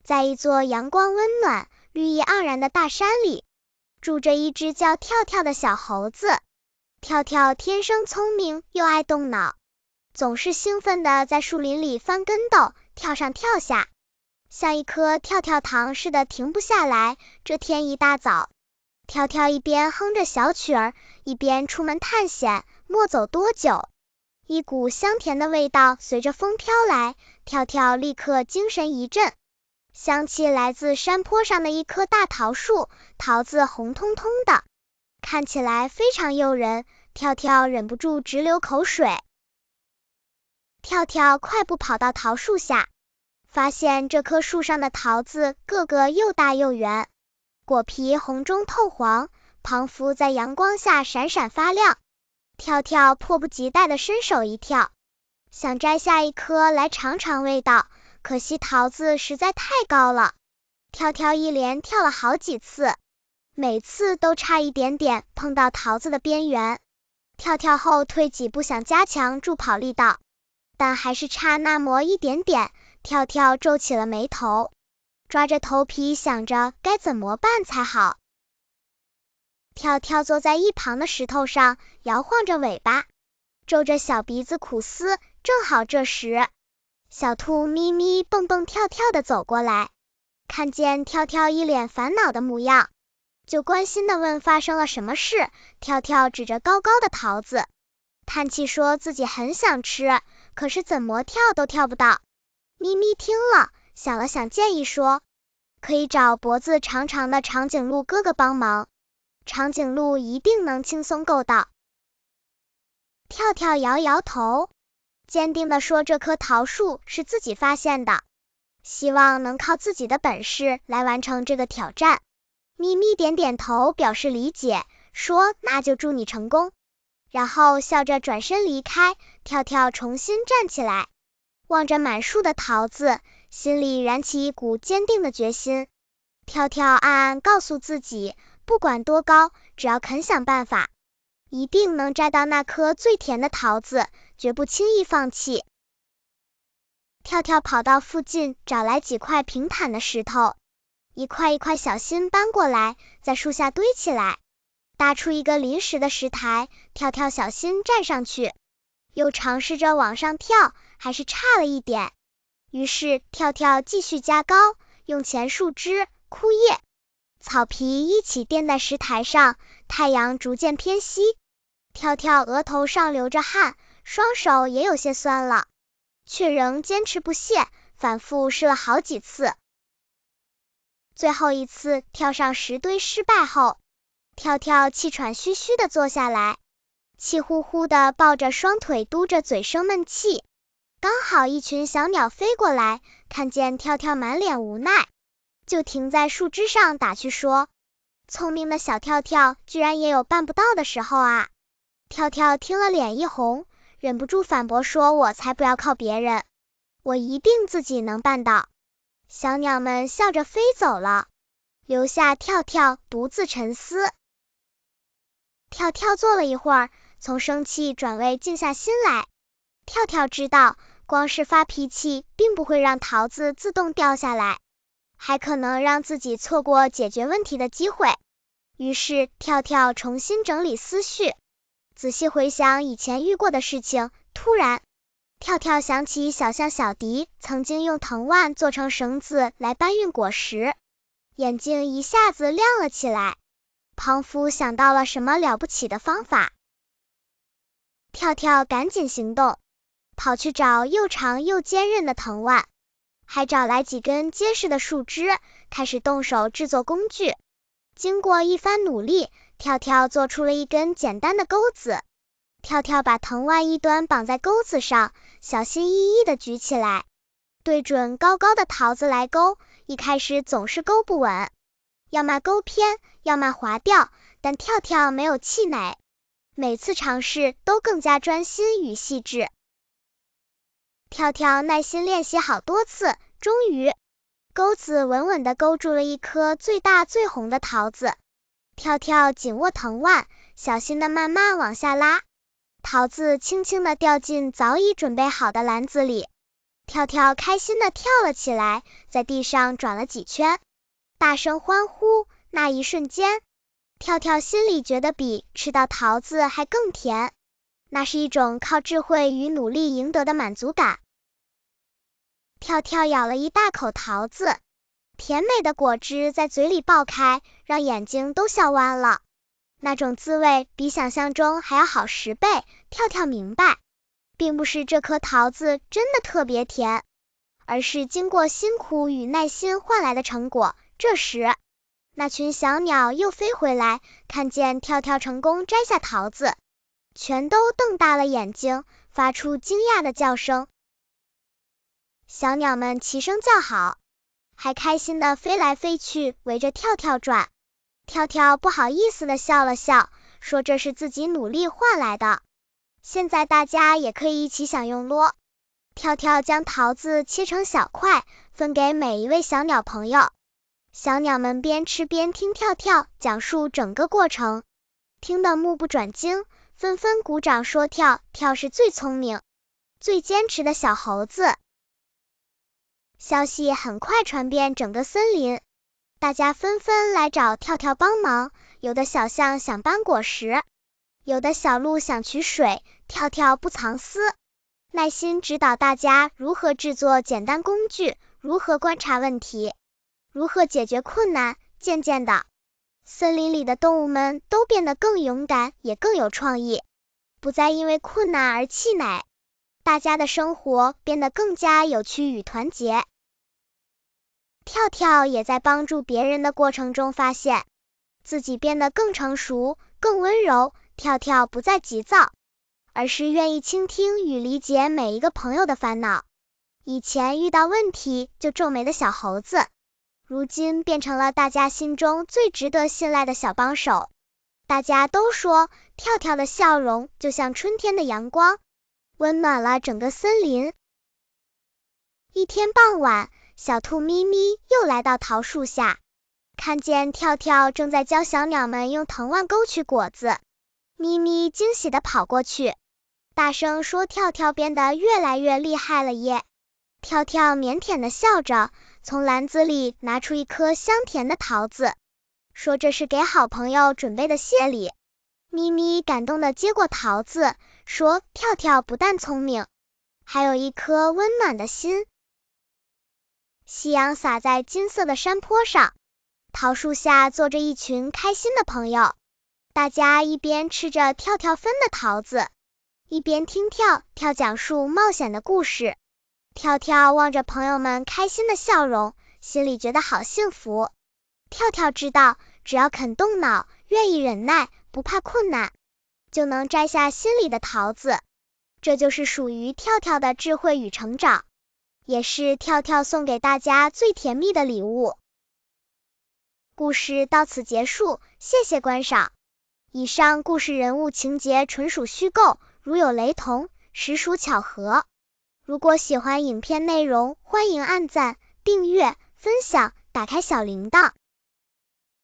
在一座阳光温暖、绿意盎然的大山里，住着一只叫跳跳的小猴子。跳跳天生聪明又爱动脑，总是兴奋地在树林里翻跟斗，跳上跳下，像一颗跳跳糖似的停不下来。这天一大早，跳跳一边哼着小曲儿，一边出门探险。没走多久，一股香甜的味道随着风飘来，跳跳立刻精神一振。香气来自山坡上的一棵大桃树，桃子红彤彤的，看起来非常诱人，跳跳忍不住直流口水。跳跳快步跑到桃树下，发现这棵树上的桃子个个又大又圆，果皮红中透黄，彷佛在阳光下闪闪发亮。跳跳迫不及待地伸手一跳，想摘下一颗来尝尝味道，可惜桃子实在太高了。跳跳一连跳了好几次，每次都差一点点碰到桃子的边缘。跳跳后退几步想加强助跑力道，但还是差那么一点点。跳跳皱起了眉头，抓着头皮想着该怎么办才好。跳跳坐在一旁的石头上，摇晃着尾巴，皱着小鼻子苦思。正好这时，小兔咪咪蹦蹦跳跳的走过来，看见跳跳一脸烦恼的模样，就关心地问发生了什么事。跳跳指着高高的桃子，叹气说自己很想吃，可是怎么跳都跳不到。咪咪听了，想了想，建议说，可以找脖子长长的长颈鹿哥哥帮忙，长颈鹿一定能轻松够到。跳跳摇摇头，坚定地说这棵桃树是自己发现的，希望能靠自己的本事来完成这个挑战。咪咪点点头表示理解，说那就祝你成功，然后笑着转身离开。跳跳重新站起来，望着满树的桃子，心里燃起一股坚定的决心。跳跳暗暗告诉自己，不管多高，只要肯想办法，一定能摘到那颗最甜的桃子，绝不轻易放弃。跳跳跑到附近，找来几块平坦的石头，一块一块小心搬过来，在树下堆起来，搭出一个临时的石台。跳跳小心站上去，又尝试着往上跳，还是差了一点。于是跳跳继续加高，用前树枝、枯叶、草皮一起垫在石台上。太阳逐渐偏西，跳跳额头上流着汗，双手也有些酸了，却仍坚持不懈，反复试了好几次。最后一次跳上石堆失败后，跳跳气喘吁吁地坐下来，气呼呼地抱着双腿，嘟着嘴生闷气。刚好一群小鸟飞过来，看见跳跳满脸无奈，就停在树枝上打趣说，聪明的小跳跳居然也有办不到的时候啊。跳跳听了脸一红，忍不住反驳说，我才不要靠别人，我一定自己能办到。小鸟们笑着飞走了，留下跳跳独自沉思。跳跳坐了一会儿，从生气转为静下心来。跳跳知道，光是发脾气并不会让桃子自动掉下来，还可能让自己错过解决问题的机会。于是跳跳重新整理思绪，仔细回想以前遇过的事情。突然，跳跳想起小象小迪曾经用藤蔓做成绳子来搬运果实，眼睛一下子亮了起来，庞佛想到了什么了不起的方法。跳跳赶紧行动，跑去找又长又坚韧的藤蔓，还找来几根结实的树枝，开始动手制作工具。经过一番努力，跳跳做出了一根简单的钩子。跳跳把藤蔓一端绑在钩子上，小心翼翼地举起来，对准高高的桃子来勾。一开始总是勾不稳，要么勾偏，要么滑掉，但跳跳没有气馁，每次尝试都更加专心与细致。跳跳耐心练习好多次，终于钩子稳稳地勾住了一颗最大最红的桃子。跳跳紧握藤蔓，小心地慢慢往下拉，桃子轻轻地掉进早已准备好的篮子里。跳跳开心地跳了起来，在地上转了几圈，大声欢呼。那一瞬间，跳跳心里觉得比吃到桃子还更甜，那是一种靠智慧与努力赢得的满足感。跳跳咬了一大口桃子，甜美的果汁在嘴里爆开，让眼睛都笑弯了。那种滋味比想象中还要好10倍。跳跳明白，并不是这颗桃子真的特别甜，而是经过辛苦与耐心换来的成果。这时，那群小鸟又飞回来，看见跳跳成功摘下桃子，全都瞪大了眼睛，发出惊讶的叫声。小鸟们齐声叫好，还开心地飞来飞去，围着跳跳转。跳跳不好意思地笑了笑，说这是自己努力换来的，现在大家也可以一起享用咯。跳跳将桃子切成小块，分给每一位小鸟朋友。小鸟们边吃边听跳跳讲述整个过程，听得目不转睛，纷纷鼓掌说跳跳是最聪明、最坚持的小猴子。消息很快传遍整个森林，大家纷纷来找跳跳帮忙，有的小象想搬果实，有的小鹿想取水，跳跳不藏私，耐心指导大家如何制作简单工具，如何观察问题，如何解决困难。渐渐的，森林里的动物们都变得更勇敢，也更有创意，不再因为困难而气馁，大家的生活变得更加有趣与团结。跳跳也在帮助别人的过程中发现自己变得更成熟、更温柔。跳跳不再急躁，而是愿意倾听与理解每一个朋友的烦恼。以前遇到问题就皱眉的小猴子，如今变成了大家心中最值得信赖的小帮手。大家都说跳跳的笑容就像春天的阳光，温暖了整个森林。一天傍晚，小兔咪咪又来到桃树下，看见跳跳正在教小鸟们用藤蔓勾取果子，咪咪惊喜地跑过去，大声说跳跳变得越来越厉害了耶。跳跳腼腆地笑着，从篮子里拿出一颗香甜的桃子，说这是给好朋友准备的谢礼。咪咪感动地接过桃子，说跳跳不但聪明，还有一颗温暖的心。夕阳洒在金色的山坡上，桃树下坐着一群开心的朋友，大家一边吃着跳跳分的桃子，一边听跳跳讲述冒险的故事。跳跳望着朋友们开心的笑容，心里觉得好幸福。跳跳知道，只要肯动脑，愿意忍耐，不怕困难，就能摘下心里的桃子。这就是属于跳跳的智慧与成长，也是跳跳送给大家最甜蜜的礼物。故事到此结束，谢谢观赏。以上故事人物情节纯属虚构，如有雷同，实属巧合。如果喜欢影片内容，欢迎按赞、订阅、分享，打开小铃铛。